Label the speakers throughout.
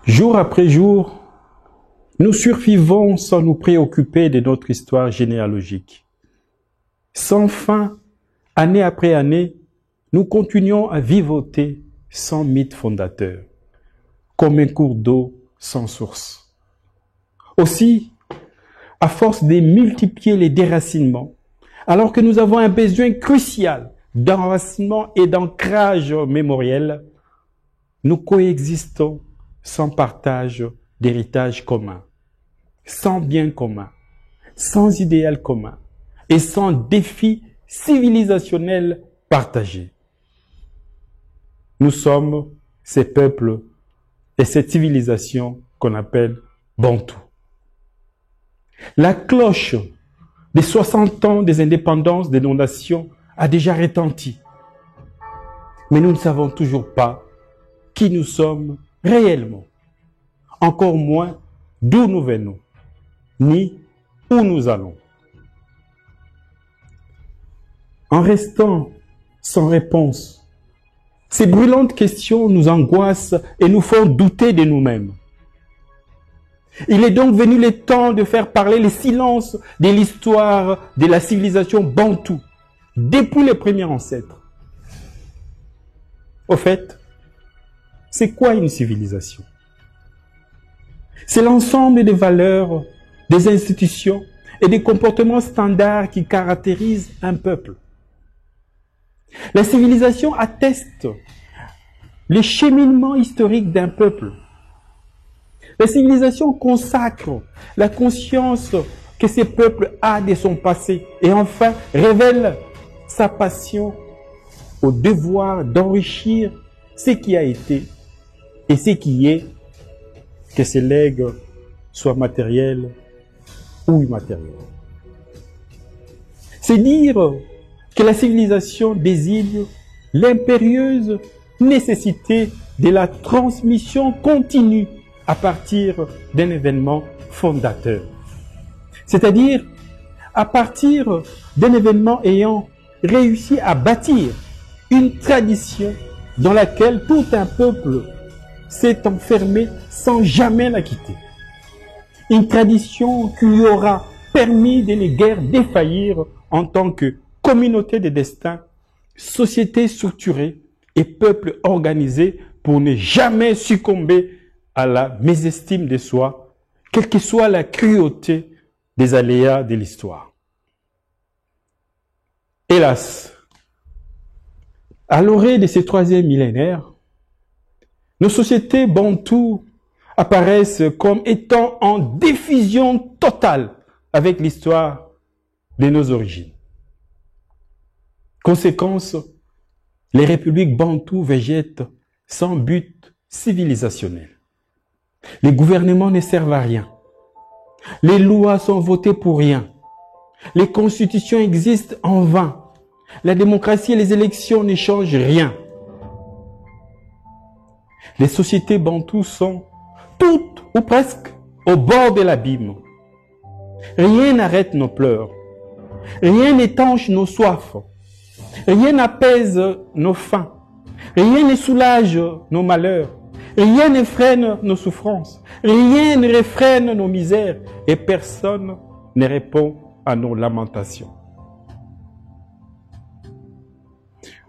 Speaker 1: Jour après jour, nous survivons sans nous préoccuper de notre histoire généalogique. Sans fin, année après année, nous continuons à vivoter sans mythe fondateur, comme un cours d'eau sans source. Aussi, à force de multiplier les déracinements, alors que nous avons un besoin crucial d'enracinement et d'ancrage mémoriel, nous coexistons sans partage d'héritage commun, sans bien commun, sans idéal commun et sans défi civilisationnel partagé. Nous sommes ces peuples et cette civilisation qu'on appelle Bantou. La cloche des 60 ans des indépendances de nos nations a déjà retenti. Mais nous ne savons toujours pas qui nous sommes réellement. Encore moins d'où nous venons, ni où nous allons. En restant sans réponse, ces brûlantes questions nous angoissent et nous font douter de nous-mêmes. Il est donc venu le temps de faire parler les silences de l'histoire de la civilisation bantoue, depuis les premiers ancêtres. Au fait, c'est quoi une civilisation? C'est l'ensemble des valeurs, des institutions et des comportements standards qui caractérisent un peuple. La civilisation atteste les cheminements historiques d'un peuple. La civilisation consacre la conscience que ce peuple a de son passé et enfin révèle sa passion au devoir d'enrichir ce qui a été et ce qui est, que ces legs soient matériels ou immatériels. C'est dire que la civilisation désigne l'impérieuse nécessité de la transmission continue à partir d'un événement fondateur. C'est-à-dire à partir d'un événement ayant réussi à bâtir une tradition dans laquelle tout un peuple s'est enfermé sans jamais la quitter. Une tradition qui lui aura permis de ne guère défaillir en tant que communauté de destin, société structurée et peuple organisé pour ne jamais succomber à la mésestime de soi, quelle que soit la cruauté des aléas de l'histoire. Hélas, à l'orée de ces troisième millénaires, nos sociétés bantoues apparaissent comme étant en diffusion totale avec l'histoire de nos origines. Conséquence, les républiques bantoues végètent sans but civilisationnel. Les gouvernements ne servent à rien. Les lois sont votées pour rien. Les constitutions existent en vain. La démocratie et les élections ne changent rien. Les sociétés bantoues sont toutes ou presque au bord de l'abîme. Rien n'arrête nos pleurs. Rien n'étanche nos soifs. Rien n'apaise nos faims. Rien ne soulage nos malheurs. Rien ne freine nos souffrances. Rien ne réfrène nos misères. Et personne ne répond à nos lamentations.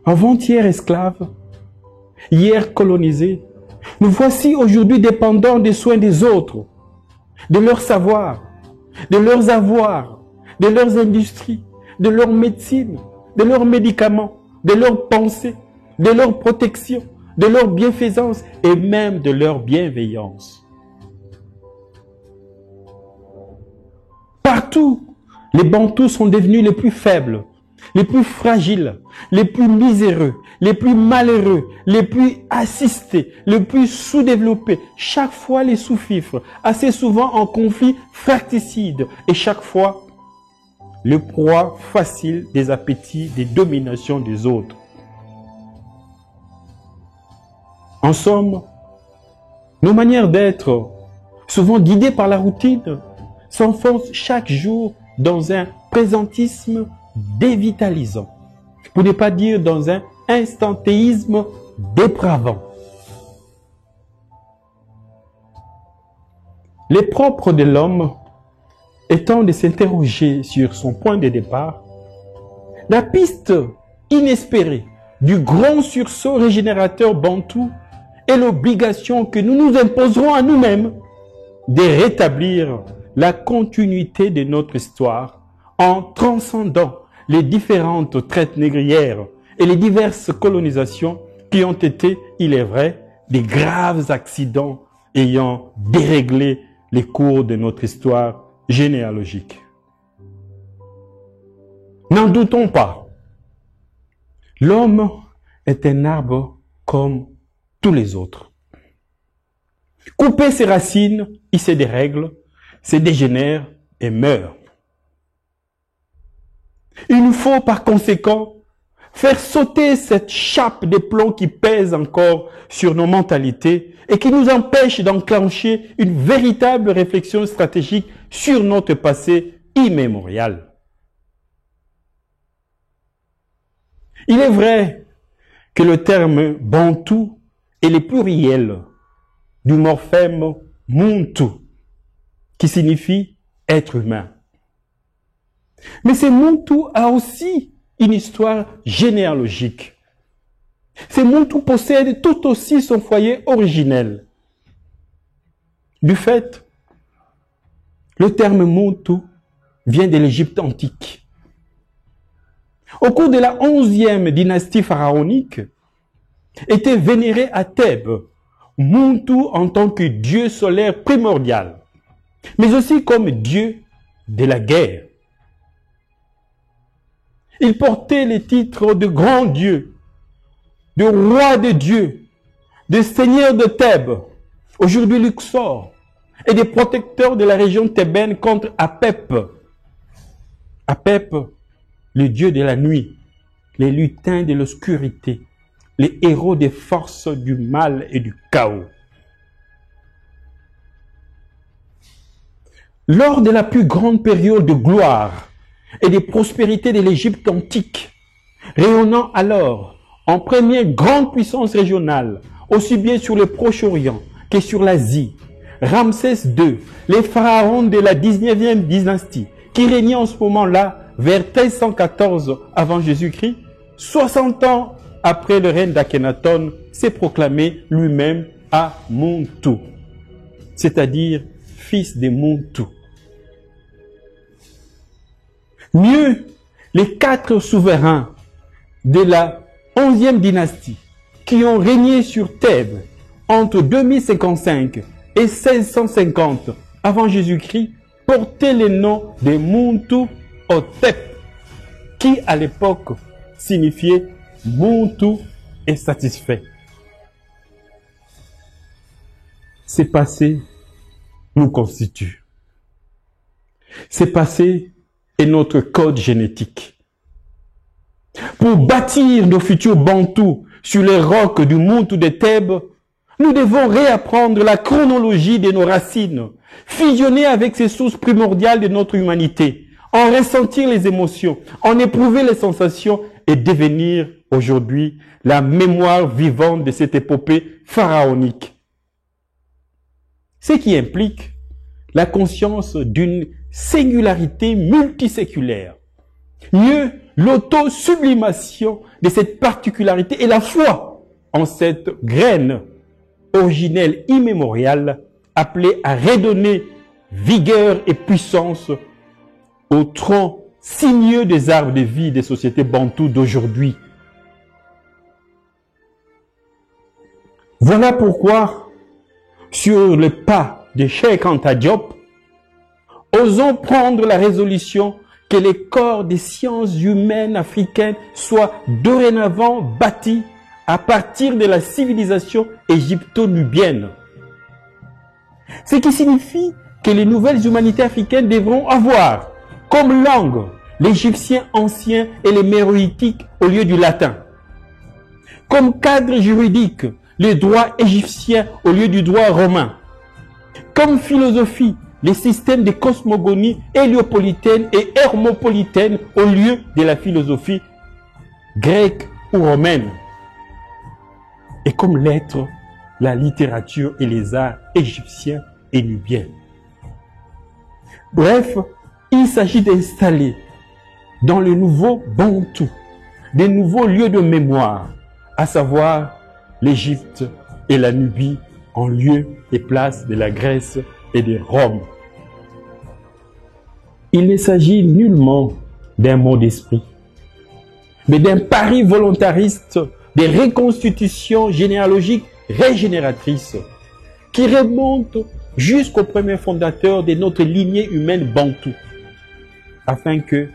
Speaker 1: Avant-hier esclaves, hier colonisés, nous voici aujourd'hui dépendants des soins des autres, de leur savoir, de leurs avoirs, de leurs industries, de leur médecine, de leurs médicaments, de leurs pensées, de leur protection, de leur bienfaisance et même de leur bienveillance. Partout, les Bantous sont devenus les plus faibles, les plus fragiles, les plus miséreux, les plus malheureux, les plus assistés, les plus sous-développés, chaque fois les sous-fifres, assez souvent en conflit fratricide et chaque fois le proie facile des appétits, des dominations des autres. En somme, nos manières d'être, souvent guidées par la routine, s'enfoncent chaque jour dans un présentisme dévitalisant, pour ne pas dire dans un instantéisme dépravant. Les propres de l'homme étant de s'interroger sur son point de départ, la piste inespérée du grand sursaut régénérateur bantou est l'obligation que nous nous imposerons à nous-mêmes de rétablir la continuité de notre histoire en transcendant les différentes traites négrières et les diverses colonisations qui ont été, il est vrai, des graves accidents ayant déréglé les cours de notre histoire généalogique. N'en doutons pas, l'homme est un arbre comme tous les autres. Couper ses racines, il se dérègle, se dégénère et meurt. Il nous faut par conséquent faire sauter cette chape de plomb qui pèse encore sur nos mentalités et qui nous empêche d'enclencher une véritable réflexion stratégique sur notre passé immémorial. Il est vrai que le terme bantou est le pluriel du morphème muntu, qui signifie être humain. Mais ce muntu a aussi une histoire généalogique. Ce muntu possède tout aussi son foyer originel. Du fait, le terme muntu vient de l'Égypte antique. Au cours de la 11e dynastie pharaonique, était vénéré à Thèbes Muntu en tant que dieu solaire primordial, mais aussi comme dieu de la guerre. Il portait les titres de grand dieu, de roi de dieux, de seigneur de Thèbes, aujourd'hui Luxor, et de protecteur de la région thébaine contre Apep. Apep, le dieu de la nuit, les lutins de l'obscurité, les héros des forces du mal et du chaos. Lors de la plus grande période de gloire et de prospérité de l'Égypte antique, rayonnant alors en première grande puissance régionale, aussi bien sur le Proche-Orient que sur l'Asie, Ramsès II, les pharaons de la 19e dynastie, qui régnait en ce moment-là vers 1314 avant Jésus-Christ, 60 ans après le règne d'Akhenaton, s'est proclamé lui-même à Muntu, c'est-à-dire fils de Muntu. Mieux, les 4 souverains de la 11e dynastie qui ont régné sur Thèbes entre 2055 et 1650 avant Jésus-Christ portaient le nom de Muntu Hotep, qui à l'époque signifiait Muntu est satisfait. Ce passé nous constitue. Ce passé est notre code génétique. Pour bâtir nos futurs bantous sur les rocs du Muntu de Thèbes, nous devons réapprendre la chronologie de nos racines, fusionner avec ces sources primordiales de notre humanité, en ressentir les émotions, en éprouver les sensations et devenir aujourd'hui la mémoire vivante de cette épopée pharaonique. Ce qui implique la conscience d'une singularité multiséculaire. Mieux, l'auto-sublimation de cette particularité et la foi en cette graine originelle immémoriale appelée à redonner vigueur et puissance au tronc sinueux des arbres de vie des sociétés bantoues d'aujourd'hui. Voilà pourquoi, sur le pas de Cheikh Anta Diop, osons prendre la résolution que les corps des sciences humaines africaines soient dorénavant bâtis à partir de la civilisation égypto-nubienne. Ce qui signifie que les nouvelles humanités africaines devront avoir comme langue l'égyptien ancien et le méroïtique au lieu du latin. Comme cadre juridique, le droit égyptien au lieu du droit romain. Comme philosophie, les systèmes de cosmogonie héliopolitaine et hermopolitaine au lieu de la philosophie grecque ou romaine. Et comme lettres, la littérature et les arts égyptiens et nubiens. Bref, il s'agit d'installer dans le nouveau Bantou des nouveaux lieux de mémoire, à savoir l'Égypte et la Nubie en lieu et place de la Grèce et de Rome. Il ne s'agit nullement d'un mot d'esprit, mais d'un pari volontariste des reconstitutions généalogiques régénératrices qui remontent jusqu'au premier fondateur de notre lignée humaine Bantou, afin que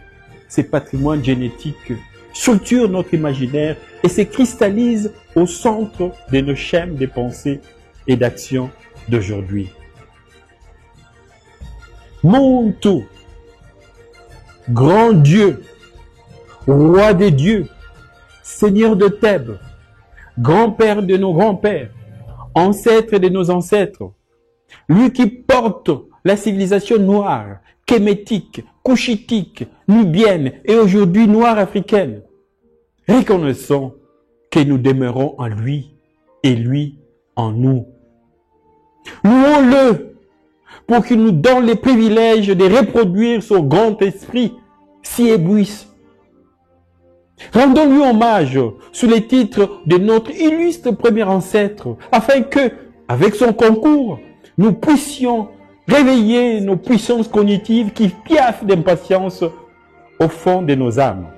Speaker 1: ces patrimoines génétiques structurent notre imaginaire et se cristallisent au centre de nos schèmes de pensée et d'action d'aujourd'hui. Montou, grand Dieu, roi des dieux, seigneur de Thèbes, grand-père de nos grands-pères, ancêtre de nos ancêtres, lui qui porte la civilisation noire, kémétique, couchitique, nubienne et aujourd'hui noire africaine. Reconnaissons que nous demeurons en lui et lui en nous. Louons-le pour qu'il nous donne les privilèges de reproduire son grand esprit si éblouissant. Rendons-lui hommage sous les titres de notre illustre premier ancêtre, afin que, avec son concours, nous puissions réveiller nos puissances cognitives qui piaffent d'impatience au fond de nos âmes.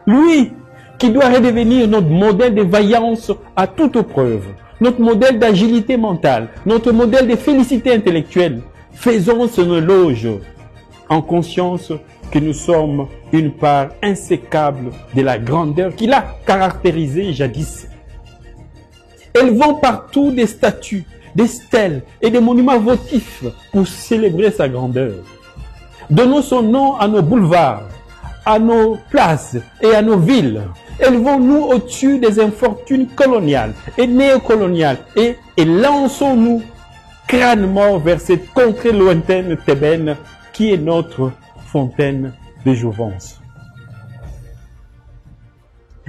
Speaker 1: Lui qui doit redevenir notre modèle de vaillance à toute preuve, notre modèle d'agilité mentale, notre modèle de félicité intellectuelle. Faisons son éloge en conscience que nous sommes une part insécable de la grandeur qui l'a caractérisé jadis. Élevons partout des statues, des stèles et des monuments votifs pour célébrer sa grandeur. Donnons son nom à nos boulevards, à nos places et à nos villes. Élevons-nous au-dessus des infortunes coloniales et néocoloniales et lançons-nous crânement vers cette contrée lointaine thébaine qui est notre fontaine de jouvence.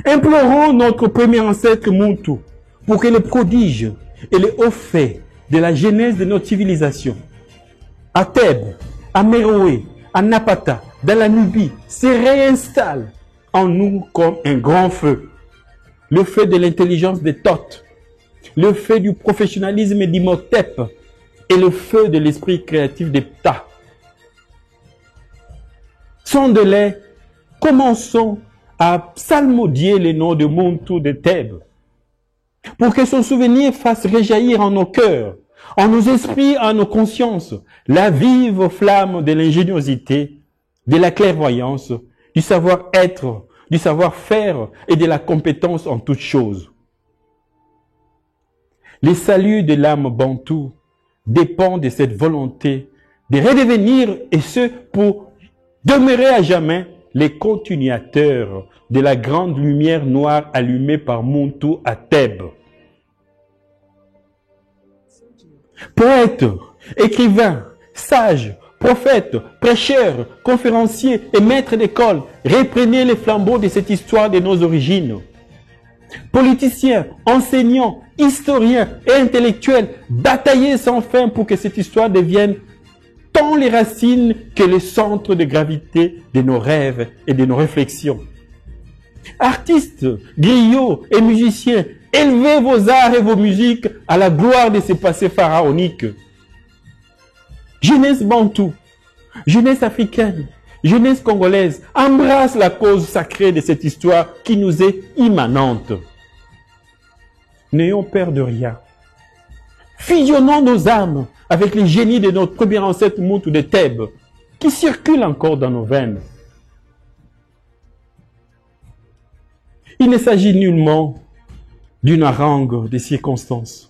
Speaker 1: Implorons notre premier ancêtre Montou pour que les prodiges et les hauts faits de la genèse de notre civilisation, à Thèbes, à Méroé, à Napata, dans la Nubie, se réinstallent en nous comme un grand feu. Le feu de l'intelligence des Thoth, le feu du professionnalisme d'Imhotep et le feu de l'esprit créatif des Ptah. Sondez-les, commençons à psalmodier les noms de Montou de Thèbes, pour que son souvenir fasse réjaillir en nos cœurs, en nos esprits, en nos consciences, la vive flamme de l'ingéniosité, de la clairvoyance, du savoir-être, du savoir-faire et de la compétence en toutes choses. Le salut de l'âme bantou dépend de cette volonté de redevenir, et ce pour demeurer à jamais, les continuateurs de la grande lumière noire allumée par Montou à Thèbes. Poètes, écrivains, sages, prophètes, prêcheurs, conférenciers et maîtres d'école, reprenez les flambeaux de cette histoire de nos origines. Politiciens, enseignants, historiens et intellectuels, bataillez sans fin pour que cette histoire devienne tant les racines que le centre de gravité de nos rêves et de nos réflexions. Artistes, griots et musiciens, élevez vos arts et vos musiques à la gloire de ces passés pharaoniques. Jeunesse bantou, jeunesse africaine, jeunesse congolaise, embrasse la cause sacrée de cette histoire qui nous est immanente. N'ayons peur de rien. Fusionnons nos âmes avec les génies de notre premier ancêtre Montou de Thèbes, qui circulent encore dans nos veines. Il ne s'agit nullement d'une harangue des circonstances.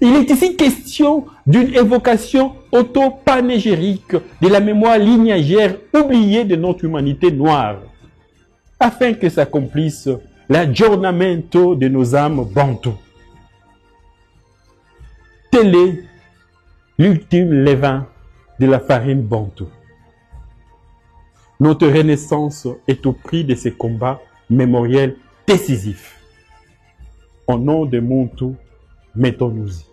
Speaker 1: Il est ici question d'une évocation auto-panégérique de la mémoire lignagère oubliée de notre humanité noire, afin que s'accomplisse l'aggiornamento de nos âmes bantou. Tel est l'ultime levain de la farine bantou. Notre renaissance est au prix de ces combats mémoriels décisifs. Au nom de Montou, mettons-nous-y.